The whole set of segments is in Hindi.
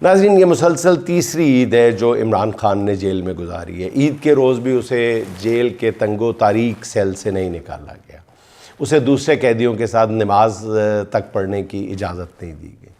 नाज़रीन, ये मुसलसल तीसरी ईद है जो इमरान खान ने जेल में गुजारी है। ईद के रोज़ भी उसे जेल के तंगो तारीक सेल से नहीं निकाला गया। उसे दूसरे कैदियों के साथ नमाज तक पढ़ने की इजाज़त नहीं दी गई।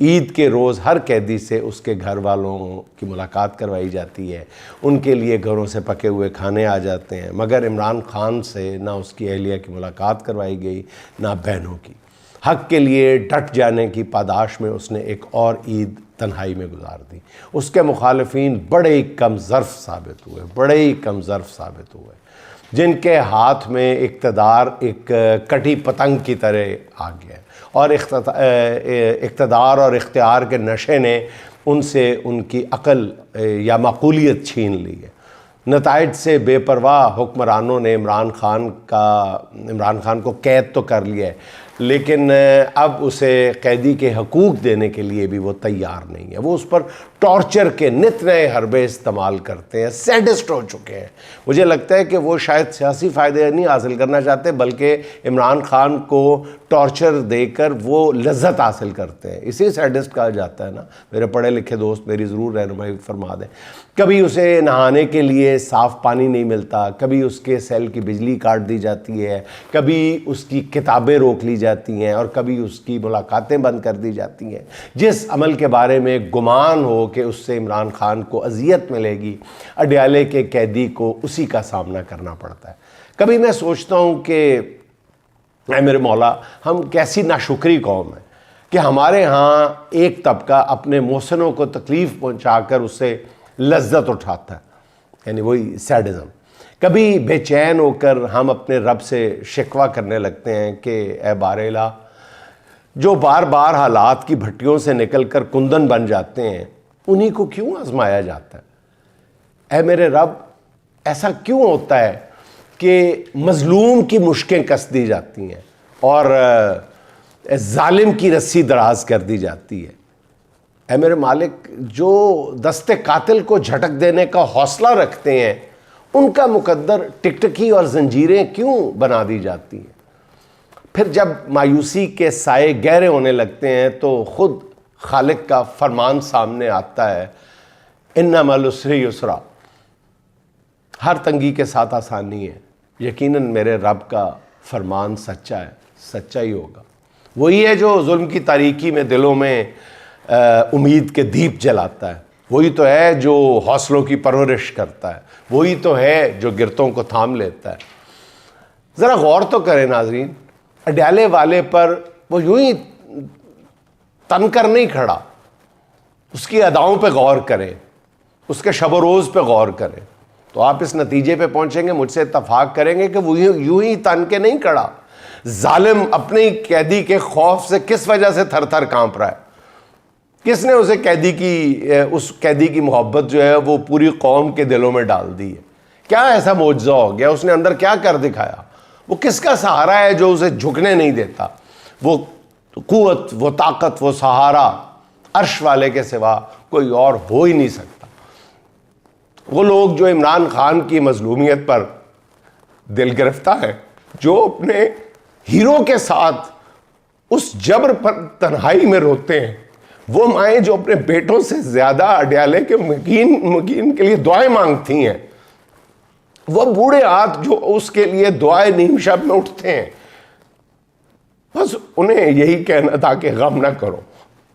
ईद के रोज़ हर कैदी से उसके घर वालों की मुलाकात करवाई जाती है, उनके लिए घरों से पके हुए खाने आ जाते हैं, मगर इमरान खान से ना उसकी अहलिया की मुलाकात करवाई गई, ना बहनों की। हक़ के लिए डट जाने की पादाश में उसने एक और ईद तन्हाई में गुजार दी। उसके मुखालिफिन बड़े ही कम ज़र्फ़ साबित हुए, जिनके हाथ में इक़्तिदार एक कटी पतंग की तरह आ गया और इक़्तिदार और इख्तियार के नशे ने उनसे उनकी अक़ल या माकूलियत छीन ली है। नताइज से बेपरवाह हुक्मरानों ने इमरान खान को कैद तो कर लिया है, लेकिन अब उसे कैदी के हकूक़ देने के लिए भी वो तैयार नहीं है। वो उस पर टॉर्चर के नित नए हरबे इस्तेमाल करते हैं, सैडिस्ट हो चुके हैं। मुझे लगता है कि वो शायद सियासी फ़ायदे नहीं हासिल करना चाहते, बल्कि इमरान खान को टॉर्चर देकर वो लज्जत हासिल करते हैं। इसी सैडिस्ट कहा जाता है ना। मेरे पढ़े लिखे दोस्त मेरी ज़रूर रहनुमाई फरमा दें। कभी उसे नहाने के लिए साफ़ पानी नहीं मिलता, कभी उसके सेल की बिजली काट दी जाती है, कभी उसकी किताबें रोक ली जाती हैं और कभी उसकी मुलाकातें बंद कर दी जाती हैं। जिस अमल के बारे में गुमान हो कि उससे इमरान खान को अजियत मिलेगी, अडयाले के कैदी को उसी का सामना करना पड़ता है। कभी मैं सोचता हूँ कि ऐ मेरे मौला, हम कैसी नाशुक्री कौम है कि हमारे यहाँ एक तबका अपने मोहसिनों को तकलीफ़ पहुँचाकर उससे लज्जत उठाता है, यानी वही सैडिज़म। कभी बेचैन होकर हम अपने रब से शिकवा करने लगते हैं कि ए बारेला, जो बार बार हालात की भट्टियों से निकलकर कुंदन बन जाते हैं, उन्हीं को क्यों आजमाया जाता है। ए मेरे रब, ऐसा क्यों होता है कि मज़लूम की मुश्कें कस दी जाती हैं और जालिम की रस्सी दराज कर दी जाती है। ऐ मेरे मालिक, जो दस्ते कातिल को झटक देने का हौसला रखते हैं, उनका मुकद्दर टिकटकी और जंजीरें क्यों बना दी जाती हैं। फिर जब मायूसी के साए गहरे होने लगते हैं तो ख़ुद खालिक का फरमान सामने आता है, इन्ना मल उसरी युसरा, हर तंगी के साथ आसानी है। यकीनन मेरे रब का फरमान सच्चा है, सच्चा ही होगा। वही है जो जुल्म की तारीकी में दिलों में उम्मीद के दीप जलाता है। वही तो है जो हौसलों की परवरिश करता है। वही तो है जो गिरतों को थाम लेता है। ज़रा गौर तो करें नाजरीन, अडयाले वाले पर वो यूं ही तन कर नहीं खड़ा, उसकी अदाओं पे गौर करें, उसके शब रोज़ पे गौर करें, तो आप इस नतीजे पे पहुंचेंगे, मुझसे इत्तफाक करेंगे कि वो यूं ही तन के नहीं खड़ा। जालिम अपने कैदी के खौफ से किस वजह से थर थर कांप रहा है। किसने उस कैदी की मोहब्बत जो है वो पूरी कौम के दिलों में डाल दी है। क्या ऐसा मौजज़ा हो गया, उसने अंदर क्या कर दिखाया। वो किसका सहारा है जो उसे झुकने नहीं देता। वो कुव्वत, वो ताकत, वो सहारा अर्श वाले के सिवा कोई और हो ही नहीं सकता। वो लोग जो इमरान खान की मजलूमियत पर दिल गिरफ्तार है, जो अपने हीरो के साथ उस जबर पर तन्हाई में रोते हैं, वो माएँ जो अपने बेटों से ज़्यादा अडयाले के मुकीन के लिए दुआएं मांगती हैं, वो बूढ़े हाथ जो उसके लिए दुआएं नीम शब में उठते हैं, बस उन्हें यही कहना था कि गम ना करो,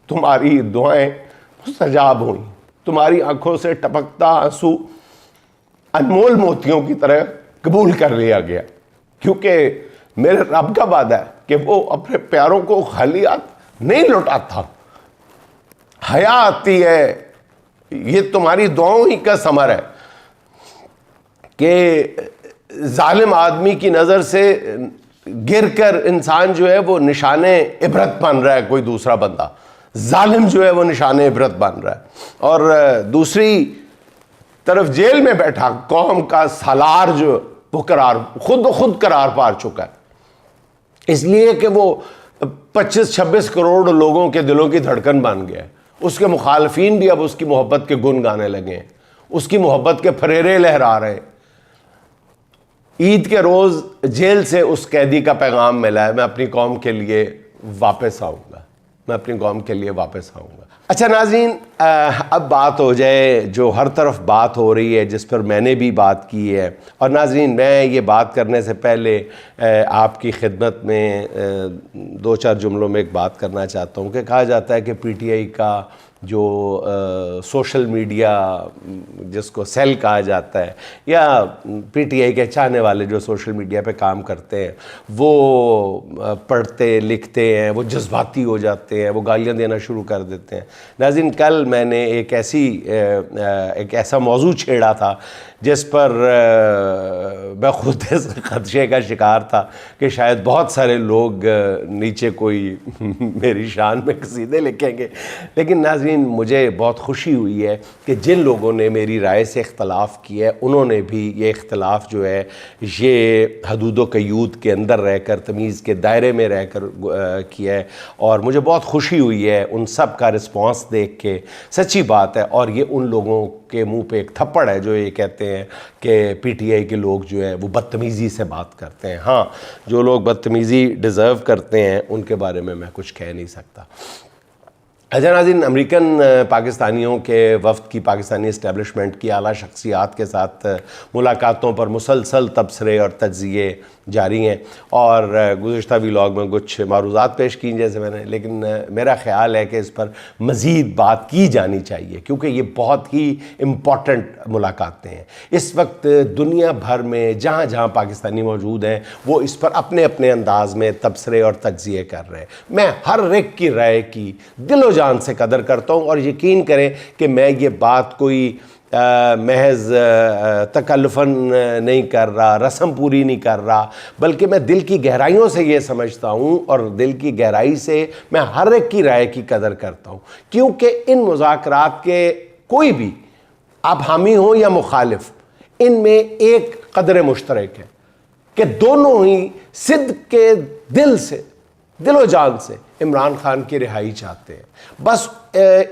तुम्हारी दुआएं मुस्तजाब हुई, तुम्हारी आंखों से टपकता आंसू अनमोल मोतियों की तरह कबूल कर लिया गया, क्योंकि मेरे रब का वादा है कि वो अपने प्यारों को खाली हाथ नहीं लौटाता। हया आती है, ये तुम्हारी दुआओं ही का समर है कि जालिम आदमी की नज़र से गिरकर इंसान जो है वो निशाने इबरत बन रहा है, कोई दूसरा बंदा जालिम जो है वो निशाने इबरत बन रहा है, और दूसरी तरफ जेल में बैठा कौम का सालार जो वो खुद करार पार चुका है, इसलिए कि वो 25-26 करोड़ लोगों के दिलों की धड़कन बन गया है। उसके मुखालफीन भी अब उसकी मोहब्बत के गुन गाने लगे हैं, उसकी मोहब्बत के फरेरे लहरा रहे हैं। ईद के रोज़ जेल से उस कैदी का पैगाम मिला है, मैं अपनी कौम के लिए वापस आऊँगा, मैं अपनी कौम के लिए वापस आऊँगा। अच्छा नाज़रीन, अब बात हो जाए जो हर तरफ बात हो रही है, जिस पर मैंने भी बात की है। और नाज़रीन, मैं ये बात करने से पहले आपकी खिदमत में दो चार जुमलों में एक बात करना चाहता हूँ कि कहा जाता है कि पीटीआई का जो सोशल मीडिया जिसको सेल कहा जाता है, या पीटीआई के चाहने वाले जो सोशल मीडिया पे काम करते हैं, वो पढ़ते लिखते हैं, वो जज्बाती हो जाते हैं, वो गालियाँ देना शुरू कर देते हैं। नाज़रीन, कल मैंने एक ऐसा मौजू छेड़ा था जिस पर मैं खुद इस खदशे का शिकार था कि शायद बहुत सारे लोग नीचे कोई मेरी शान में कसीदे लिखेंगे। लेकिन नाज़रीन, मुझे बहुत खुशी हुई है कि जिन लोगों ने मेरी राय से इख्तलाफ़ किया है, उन्होंने भी ये इख्तलाफ़ जो है ये हदूद व क़यूद के अंदर रहकर, तमीज़ के दायरे में रहकर किया है। और मुझे बहुत खुशी हुई है उन सब का रिस्पॉन्स देख के। सच्ची बात है, और ये उन लोगों के मुंह पे एक थप्पड़ है जो ये कहते हैं कि पीटीआई के लोग जो है वो बदतमीज़ी से बात करते हैं। हाँ, जो लोग बदतमीज़ी डिज़र्व करते हैं उनके बारे में मैं कुछ कह नहीं सकता। अच्छा नाज़रीन, अमेरिकन पाकिस्तानियों के वफ़द की पाकिस्तानी इस्टेब्लिशमेंट की आला शख्सियात के साथ मुलाकातों पर मुसलसल तबसरे और तज्ज़िये जारी हैं, और गुज़िश्ता व्लॉग में कुछ मारूज़ात पेश की जैसे मैंने। लेकिन मेरा ख़्याल है कि इस पर मज़ीद बात की जानी चाहिए, क्योंकि ये बहुत ही इम्पॉर्टेंट मुलाकातें हैं। इस वक्त दुनिया भर में जहाँ जहाँ पाकिस्तानी मौजूद हैं, वो इस पर अपने अपने अंदाज़ में तबसरे और तज्ज़िये कर रहे हैं। मैं हर एक की राय की दिलो जान से कदर करता हूँ, और यकीन करें कि मैं ये बात कोई महज तकल्लुफ़न नहीं कर रहा, रस्म पूरी नहीं कर रहा, बल्कि मैं दिल की गहराइयों से ये समझता हूँ, और दिल की गहराई से मैं हर एक की राय की कदर करता हूँ। क्योंकि इन मुज़ाकरात के कोई भी, आप हामी हो या मुखालिफ, इनमें एक कदर मुश्तरक है कि दोनों ही सिद्ध के दिल से, दिलो जान से इमरान खान की रिहाई चाहते हैं। बस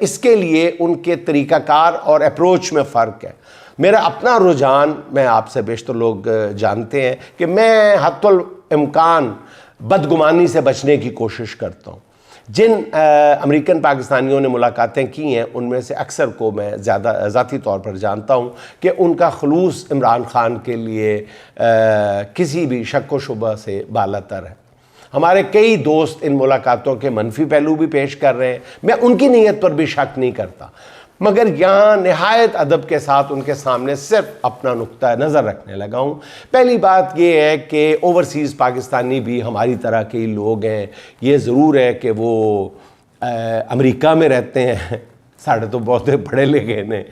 इसके लिए उनके तरीक़ाकार और अप्रोच में फ़र्क है। मेरा अपना रुझान, मैं आपसे बेशतर लोग जानते हैं कि मैं हत्तुल इम्कान बदगुमानी से बचने की कोशिश करता हूँ। जिन अमेरिकन पाकिस्तानियों ने मुलाकातें की हैं, उनमें से अक्सर को मैं ज़्यादा ज़ाती तौर पर जानता हूँ कि उनका खुलूस इमरान खान के लिए किसी भी शक व शुबा से बालातर है। हमारे कई दोस्त इन मुलाकातों के मनफी पहलू भी पेश कर रहे हैं, मैं उनकी नीयत पर भी शक नहीं करता, मगर यहाँ नहायत अदब के साथ उनके सामने सिर्फ अपना नुक्ता नज़र रखने लगा हूँ। पहली बात ये है कि ओवरसीज़ पाकिस्तानी भी हमारी तरह के ही लोग हैं। ये ज़रूर है कि वो अमेरिका में रहते हैं, साढ़े तो बहुत पढ़े लिखे ने,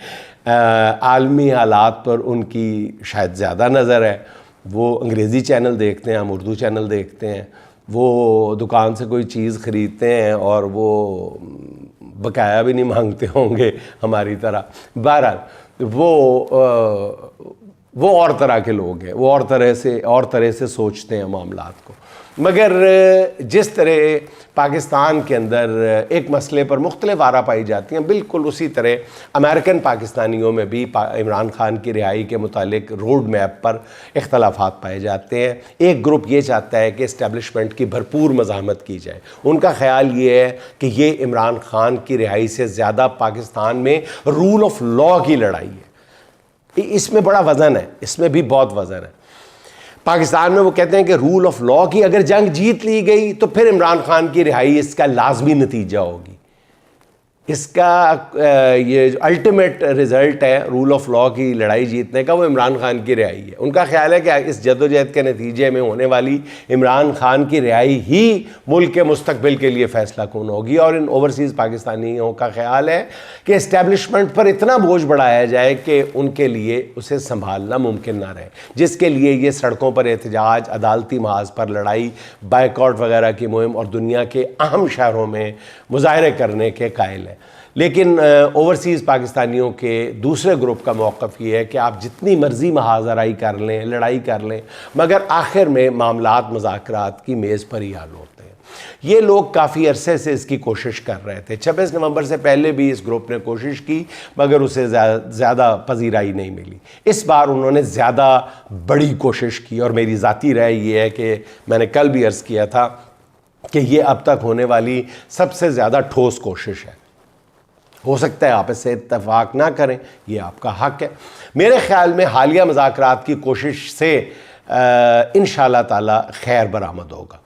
आलमी हालात पर उनकी शायद ज़्यादा नज़र है। वो अंग्रेज़ी चैनल देखते हैं, हम उर्दू चैनल देखते हैं। वो दुकान से कोई चीज़ ख़रीदते हैं और वो बकाया भी नहीं मांगते होंगे हमारी तरह। बहरहाल वो और तरह के लोग हैं, वो और तरह से सोचते हैं मामलात को। मगर जिस तरह पाकिस्तान के अंदर एक मसले पर मुख्तलिफ आरा पाई जाती हैं, बिल्कुल उसी तरह अमेरिकन पाकिस्तानियों में भी इमरान खान की रिहाई के मुतालिक रोड मैप पर इख्तलाफात पाए जाते हैं। एक ग्रुप ये चाहता है कि इस्टेब्लिशमेंट की भरपूर मज़ाहमत की जाए। उनका ख़्याल ये है कि ये इमरान खान की रिहाई से ज़्यादा पाकिस्तान में रूल ऑफ लॉ की लड़ाई है। इसमें बड़ा वज़न है, इसमें भी बहुत वज़न है। पाकिस्तान में वो कहते हैं कि रूल ऑफ लॉ की अगर जंग जीत ली गई तो फिर इमरान खान की रिहाई इसका लाजमी नतीजा होगी। इसका ये अल्टीमेट रिज़ल्ट है रूल ऑफ लॉ की लड़ाई जीतने का, वो इमरान खान की रिहाई है। उनका ख्याल है कि इस जद्दोजहद के नतीजे में होने वाली इमरान खान की रिहाई ही मुल्क के मुस्तकबिल के लिए फ़ैसला कौन होगी। और इन ओवरसीज़ पाकिस्तानियों का ख्याल है कि इस्टेब्लिशमेंट पर इतना बोझ बढ़ाया जाए कि उनके लिए उसे संभालना मुमकिन ना रहे, जिसके लिए ये सड़कों पर एहतजाज, अदालती महाज पर लड़ाई, बाइकआउट वगैरह की मुहिम और दुनिया के अहम शहरों में मुजाहरे करने के कायल है। लेकिन ओवरसीज़ पाकिस्तानियों के दूसरे ग्रुप का मौक़िफ़ ये है कि आप जितनी मर्ज़ी महाजराई कर लें, लड़ाई कर लें, मगर आखिर में मामलात मुज़ाकरात की मेज़ पर ही हल होते हैं। ये लोग काफ़ी अरसे से इसकी कोशिश कर रहे थे। 26 नवंबर से पहले भी इस ग्रुप ने कोशिश की, मगर उसे ज़्यादा पजीराई नहीं मिली। इस बार उन्होंने ज़्यादा बड़ी कोशिश की, और मेरी ज़ाती राय ये है कि मैंने कल भी अर्ज़ किया था कि ये अब तक होने वाली सबसे ज़्यादा ठोस कोशिश है। हो सकता है आपस से इत्तेफाक ना करें, ये आपका हक़ है। मेरे ख़्याल में हालिया मुज़ाकरात की कोशिश से इंशाअल्लाह ताला खैर बरामद होगा।